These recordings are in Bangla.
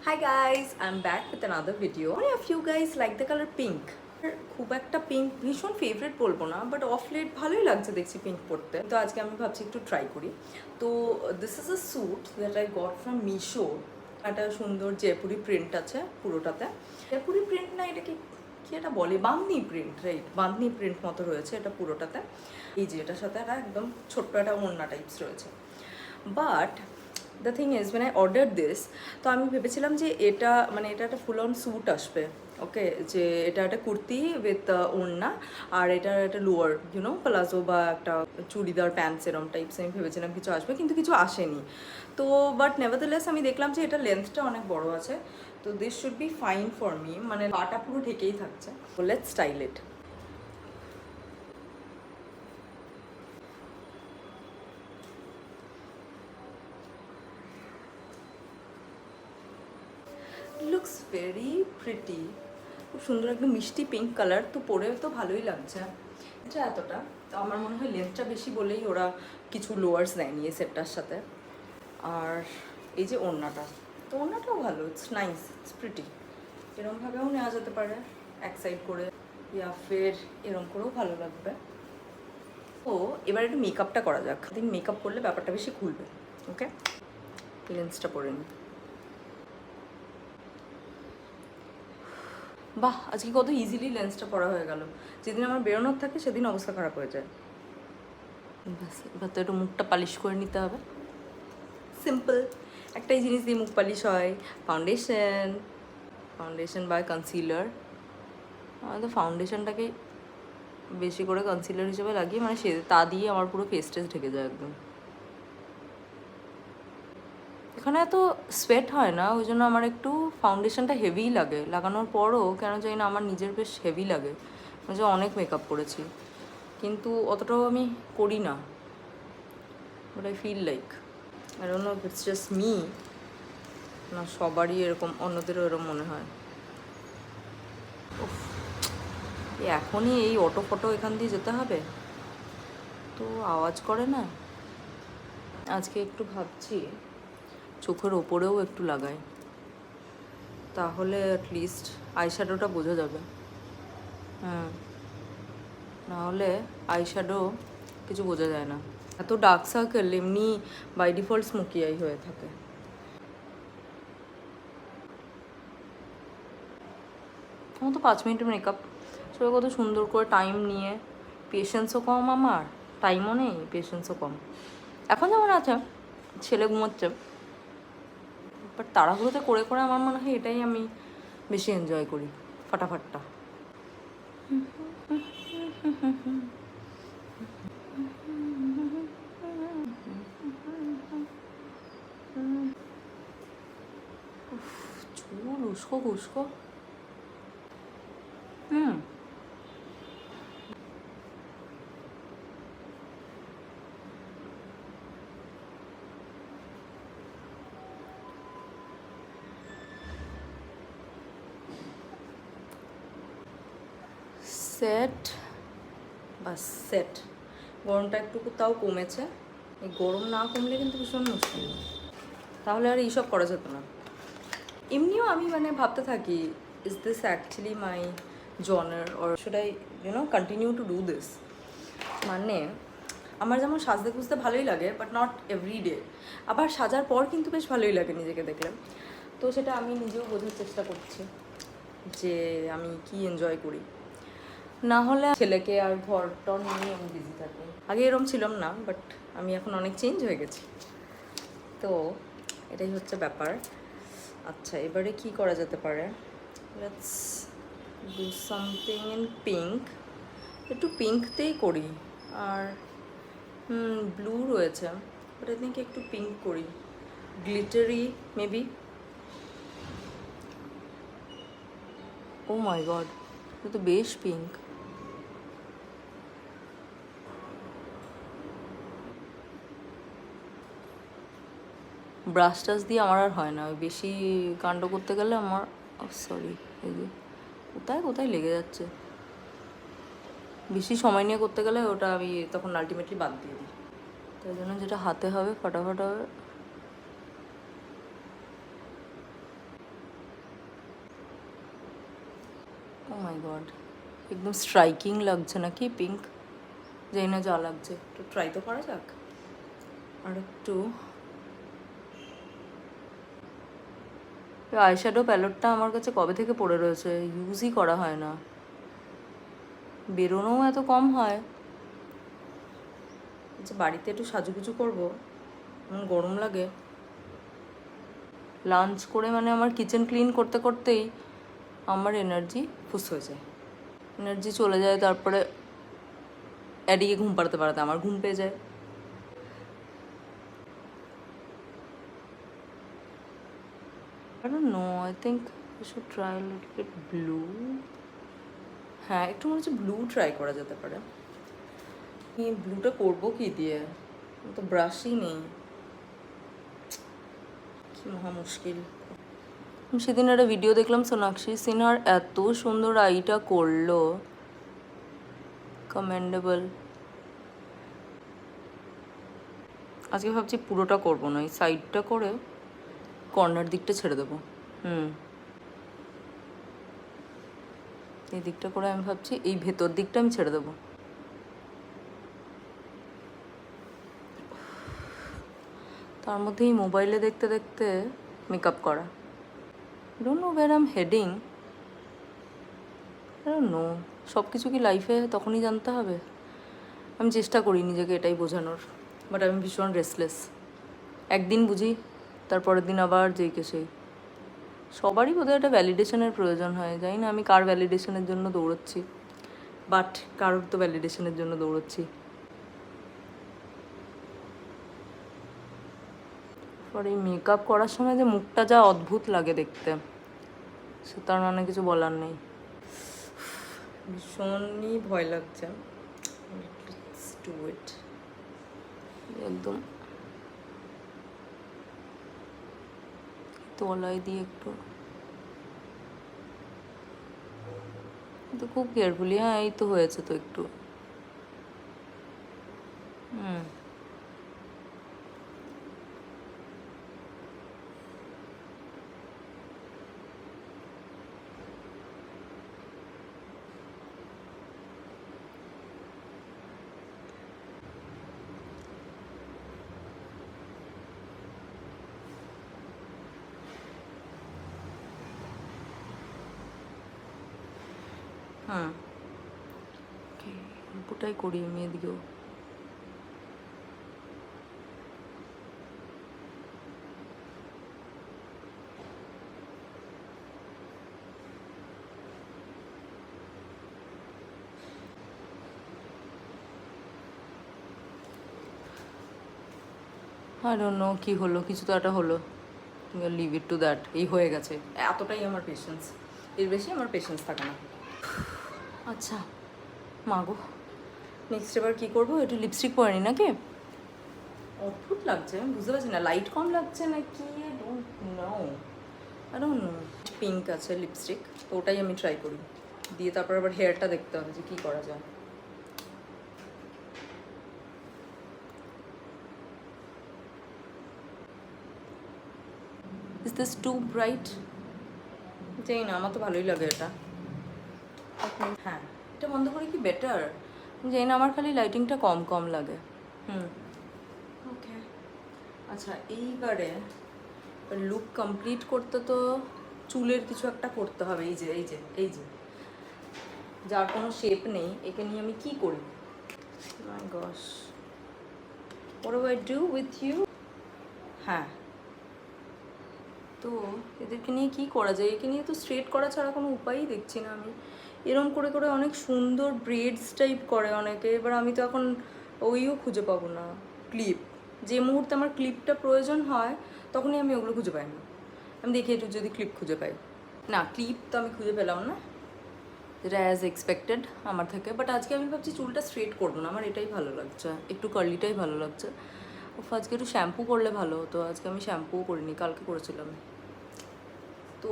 Hi guys, I'm back with another video. Many of you guys like the color pink. খুব একটা পিঙ্ক ভীষণ ফেভারিট বলবো না, বাট অফ লেট ভালোই লাগছে দেখছি পিঙ্ক পরতে। তো আজকে আমি ভাবছি একটু ট্রাই করি। তো this is a suit that I got from Meesho. একটা সুন্দর জয়পুরি প্রিন্ট আছে পুরোটাতে। জয়পুরি প্রিন্ট না, এটাকে কি এটা বলে, bandhani print, right, bandhani print মতো রয়েছে এটা পুরোটাতে। এই যে এটার সাথে একটা একদম ছোট্ট একটা ওড়না টাইপস রয়েছে। But the thing is when I ordered this, তো আমি ভেবেছিলাম যে এটা মানে এটা একটা ফুল অন স্যুট আসবে, ওকে, যে এটা একটা কুর্তি উইথ ওড়না আর এটা একটা লোয়ার প্লাজো বা একটা চুড়িদার প্যান্টস এরম টাইপস আমি ভেবেছিলাম কিছু আসবে, কিন্তু কিছু আসেনি। তো বাট নেভারদারলেস আমি দেখলাম যে এটা লেন্থটা অনেক বড় আছে, তো this should be fine for me, মানে পাটা পুরো ঢেকেই থাকছে। তো let's style it. Looks very pretty, খুব সুন্দর একদম মিষ্টি পিঙ্ক কালার, তো পরেও তো ভালোই লাগছে। এটা এতটা তো আমার মনে হয় লেন্থটা বেশি বলেই ওরা কিছু লোয়ার্স দেয়নি এই সেটটার সাথে। আর এই যে ওড়নাটা, তো ওড়নাটাও ভালো, ইটস নাইস, ইটস প্রিটি। এরমভাবেও নেওয়া যেতে পারে এক সাইড করে, ইয়া ফের এরম করেও ভালো লাগবে। তো এবার একটু মেকআপটা করা যাক। মেকআপ করলে ব্যাপারটা বেশি খুলবে। ওকে, লেন্সটা পরে নিই। বাহ, আজকে কত ইজিলি লেন্সটা পড়া হয়ে গেল। যেদিন আমার বেরোনোর থাকে সেদিন অবস্থা খারাপ হয়ে যায়। ব্যাস, এবার তো একটু মুখটা পালিশ করে নিতে হবে। সিম্পল একটাই জিনিস দিয়ে মুখ পালিশ হয়, ফাউন্ডেশন। ফাউন্ডেশন বা কনসিলার। আমি তো ফাউন্ডেশনটাকে বেশি করে কনসিলার হিসেবে লাগিয়ে, মানে সে তা দিয়ে আমার পুরো ফেস টেস ঢেকে যায় একদম। এখানে এত সোয়েট হয় না, ওই জন্য আমার একটু ফাউন্ডেশনটা হেভিই লাগে। লাগানোর পরও কেন জানি না আমার নিজের বেশ হেভি লাগে, যে অনেক মেকআপ করেছি, কিন্তু অতটাও আমি করি না। But I feel like, I don't know it's just me, না সবারই এরকম, অন্যদেরও এরকম মনে হয়। এখনই এই অটো ফটো এখান দিয়ে যেতে হবে, তো আওয়াজ করে না। আজকে একটু ভাবছি চোখের ওপরেও একটু লাগাই, তাহলে অ্যাটলিস্ট আইশ্যাডোটা বোঝা যাবে। নাহলে আইশ্যাডো কিছু বোঝা যায় না। এত ডার্ক সার্কেল এমনি বাই ডিফল্ট স্মোকি আই হয়ে থাকে। আমার তো 5 মিনিটের মেকআপ, সবাই কত সুন্দর করে টাইম নিয়ে। পেশেন্সও কম আমার, টাইমও নেই, পেশেন্সও কম। এখন যেমন আছে, ছেলে ঘুমোচ্ছে, বাট তাড়াহুড়োতে করে করে আমার মনে হয় এটাই আমি বেশি এনজয় করি, ফাটাফাটটা। চুল উস্কো খুস্কো। সেট, বাস সেট। গরমটা একটু তাও কমেছে, এই গরম না কমলে কিন্তু ভীষণ মুশকিল, তাহলে আর এইসব করা যেত না। এমনিও আমি মানে ভাবতে থাকি, is this actually my genre or should I continue to do this. মানে আমার যেমন সাজতে খুঁজতে ভালোই লাগে, বাট নট এভরিডে। আবার সাজার পর কিন্তু বেশ ভালোই লাগে নিজেকে দেখলে। তো সেটা আমি নিজেও বোঝার চেষ্টা করছি যে আমি কি এনজয় করি। না হলে ছেলেকে আর ঘর টর নিয়ে আমি বিজি থাকি। আগে এরম ছিলাম না, বাট আমি এখন অনেক চেঞ্জ হয়ে গেছি। তো এটাই হচ্ছে ব্যাপার। আচ্ছা, এবারে কি করা যেতে পারে? Let's do something in pink. একটু পিঙ্কতেই করি। আর ব্লু রয়েছে, বাট আই থিঙ্ক একটু পিঙ্ক করি, গ্লিটারি মেবি। ও মাই গড, এটা তো বেশ পিঙ্ক। ব্রাশ টাশ দিয়ে আমার আর হয় না, ওই বেশি কাণ্ড করতে গেলে আমার, সরি, এই যে কোথায় কোথায় লেগে যাচ্ছে। বেশি সময় নিয়ে করতে গেলে ওটা আমি তখন আলটিমেটলি বাদ দিয়ে দিই। তাই জন্য যেটা হাতে হবে ফাটাফাট হবে। ও মাই গড, একদম স্ট্রাইকিং লাগছে নাকি পিঙ্ক, যাই না যা লাগছে, একটু ট্রাই তো করা যাক। আর একটু আইশ্যাডো প্যালেটটা আমার কাছে কবে থেকে পড়ে রয়েছে, ইউজই করা হয় না, বেরোনোও এত কম হয় যে বাড়িতে একটু সাজুগুজু করবো, গরম লাগে। লাঞ্চ করে মানে আমার কিচেন ক্লিন করতে করতেই আমার এনার্জি ফুস হয়ে যায়, এনার্জি চলে যায়, তারপরে এদিকে ঘুম পাড়াতে পাড়াতে আমার ঘুম পেয়ে যায়। I don't know, I think I should try a little bit blue. হ্যাঁ, একটু মনে হচ্ছে ব্লু ট্রাই করা যেতে পারে। এই ব্লুটা করবো কি দিয়ে, তো ব্রাশই নেই, কি মহা মুশকিল। সেদিন একটা ভিডিও দেখলাম সোনাক্ষী সিনহার, এত সুন্দর আইটা করলো, কমেন্ডেবল। আজকে ভাবছি পুরোটা করবো না, এই সাইডটা করে কর্নার দিকটা ছেড়ে দেবো। এই দিকটা করে আমি ভাবছি এই ভেতর দিকটা আমি ছেড়ে দেবো। তার মধ্যেই মোবাইলে দেখতে দেখতে মেকআপ করা। Don't know where I am heading, no, সব কিছু কি লাইফে তখনই জানতে হবে? আমি চেষ্টা করি নিজেকে এটাই বোঝানোর, বাট আমি ভীষণ রেস্টলেস। একদিন বুঝি, তারপরের দিন আবার যেই কে সেই। সবারই বোধহয় একটা ভ্যালিডেশনের প্রয়োজন হয়, জানি না আমি কার ভ্যালিডেশনের জন্য দৌড়চ্ছি, বাট কারোর তো ভ্যালিডেশনের জন্য দৌড়চ্ছি। পরে এই মেকআপ করার সময় যে মুখটা যা অদ্ভুত লাগে দেখতে, সে তার মানে কিছু বলার নেই, ভীষণই ভয় লাগছে। একদম তলায় দিয়ে একটু, তো খুব কেয়ারফুলি। হ্যাঁ, এই তো হয়েছে তো একটু। ওটাই করি আমি এদিকেও। I don't know কী হলো, কিছু তো একটা হলো, লিভ ইট টু দ্যাট, এই হয়ে গেছে, এতটাই আমার পেশেন্স, এর বেশি আমার পেশেন্স থাকে না। আচ্ছা মাগো, নেক্সট এবার কী করবো, একটু লিপস্টিক পরে নি নাকি? অদ্ভুত লাগছে, আমি বুঝতে পারছি না লাইট কম লাগছে না কি, I don't know. পিঙ্ক আছে লিপস্টিক, তো ওটাই আমি ট্রাই করি, দিয়ে তারপর আবার হেয়ারটা দেখতে হবে যে কী করা যায়। Is this too bright? জানি না, আমার তো ভালোই লাগে এটা। হ্যাঁ, এটা বন্ধ করে কি বেটার, জানি না, আমার খালি লাইটিংটা কম কম লাগে। ওকে, আচ্ছা এইবারে লুক কমপ্লিট করতে তো চুলের কিছু একটা করতে হবে। এই যে এই যে এই যে যার কোনো শেপ নেই, একে নিয়ে আমি কি করি? মাই গশ, what do I do with you? হ্যাঁ, তো এদেরকে নিয়ে কি করা যায়? একে নিয়ে তো স্ট্রেট করা ছাড়া কোনো উপায়ই দেখছি না আমি। এরম করে করে অনেক সুন্দর ব্রেডস টাইপ করে অনেকে, এবার আমি তো এখন ওইও খুঁজে পাবো না ক্লিপ। যে মুহূর্তে আমার ক্লিপটা প্রয়োজন হয় তখনই আমি ওগুলো খুঁজে পাই না। আমি দেখি একটু যদি ক্লিপ খুঁজে পাই, না ক্লিপ তো আমি খুঁজে পেলাম না, যেটা অ্যাজ এক্সপেক্টেড আমার থেকে। বাট আজকে আমি ভাবছি চুলটা স্ট্রেট করবো না, আমার এটাই ভালো লাগছে, একটু কার্লিটাই ভালো লাগছে। আজকে একটু শ্যাম্পু করলে ভালো হতো, আজকে আমি শ্যাম্পুও করিনি, কালকে করেছিলাম। তো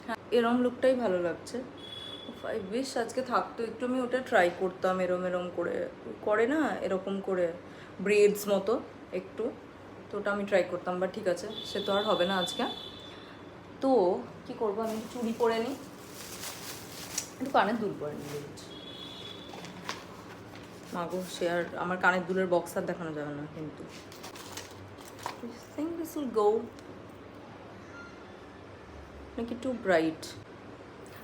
হ্যাঁ, এরম লুকটাই ভালো লাগছে। আই উইশ আজকে থাকতো, একটু আমি ওটা ট্রাই করতাম, এরম এরম করে করে না, এরকম করে ব্রেডস মতো একটু, তো ওটা আমি ট্রাই করতাম। বাট ঠিক আছে, সে তো আর হবে না আজকে। তো কি করবো, আমি চুড়ি পরে নিই, একটু কানের দুল পরে নিয়ে মাগো, সে আর আমার কানের দুলের বক্স আর দেখানো যাবে না কিন্তু। I think this will go নাকি টু ব্রাইট।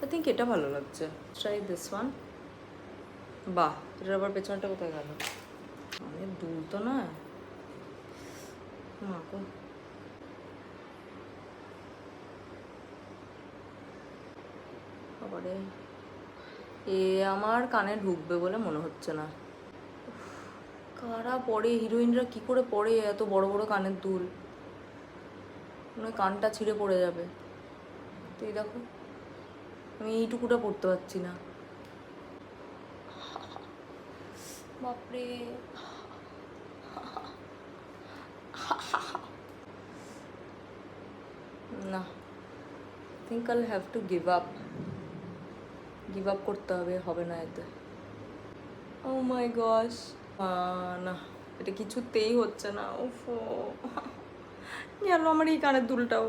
I think এটা ভালো লাগছে। Try this one. বাহ, এটার আবার পেছনটা কোথায় গেল? অনেক দুল তো না মাগো। আবারে এ আমার কানে ঢুকবে বলে মনে হচ্ছে না। কারা পরে, হিরোইনরা কি করে পরে এত বড় বড় কানের দুল? মনে কানটা ছিঁড়ে পড়ে যাবে। তুই দেখো, আমি এইটুকুটা পড়তে পারছি না। বাপরে, না, থিঙ্ক আইল হ্যাভ টু গিভ আপ করতে হবে না এতে। ও মাই গশ, না এটা কিছুতেই হচ্ছে না। ওফো, গেল আমার এই কানের দুলটাও।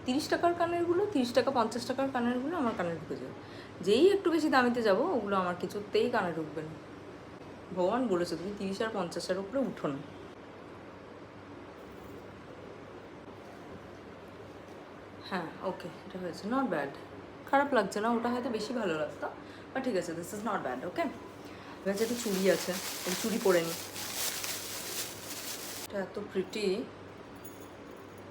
$30 কানেরগুলো, 30 টাকা 50 টাকার কানেরগুলো আমার কানে ঢুকে যায়। যেই একটু বেশি দামিতে যাব ওগুলো আমার কিছুতেই কানে ঢুকবে না। ভগবান বলেছে তুমি 30 আর 50-এর উপরে উঠো না। হ্যাঁ ওকে, এটা হয়েছে, নট ব্যাড, খারাপ লাগছে না। ওটা হয়তো বেশি ভালো লাগতো, বা ঠিক আছে, দিস ইজ নট ব্যাড। ওকে, এবার যেহেতু চুড়ি আছে, এই চুড়ি পরে নি। এটা এত প্রিটি,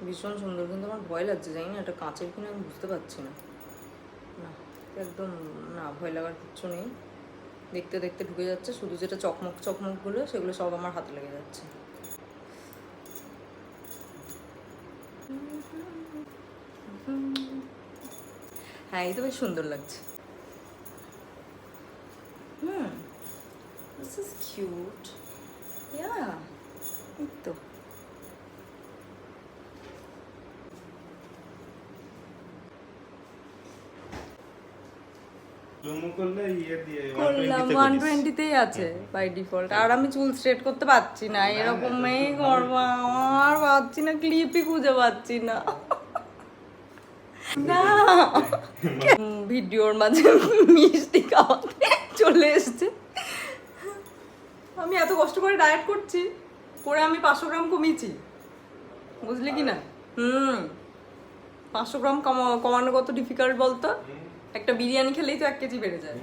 ভীষণ সুন্দর, কিন্তু আমার ভয় লাগছে, জানি না এটা কাঁচের কিনা আমি বুঝতে পারছি না। না একদম না, ভয় লাগার কিচ্ছু নেই। দেখতে দেখতে ঢুকে যাচ্ছে, শুধু যেটা চকমক চকমকগুলো সেগুলো সব আমার হাতে লেগে যাচ্ছে। হ্যাঁ, এই তো বেশ সুন্দর লাগছে। This is cute. ইয়া, এই তো করলাম 120-তেই আছে বাই ডিফল্ট। আর আমি চুল স্ট্রেট করতে পারছি না, এরকমই করবো। আমার পাচ্ছি না, ক্লিপই খুঁজে পাচ্ছি না। না, ভিডিওর মাঝে মিষ্টি খাওয়াতে চলে এসছে। আমি এত কষ্ট করে ডায়েট করছি, করে আমি 500 গ্রাম কমিয়েছি, বুঝলি কি না? 500 গ্রাম কমানো কত ডিফিকাল্ট বলতো? একটা বিরিয়ানি খেলেই তো 1 কেজি বেড়ে যায়।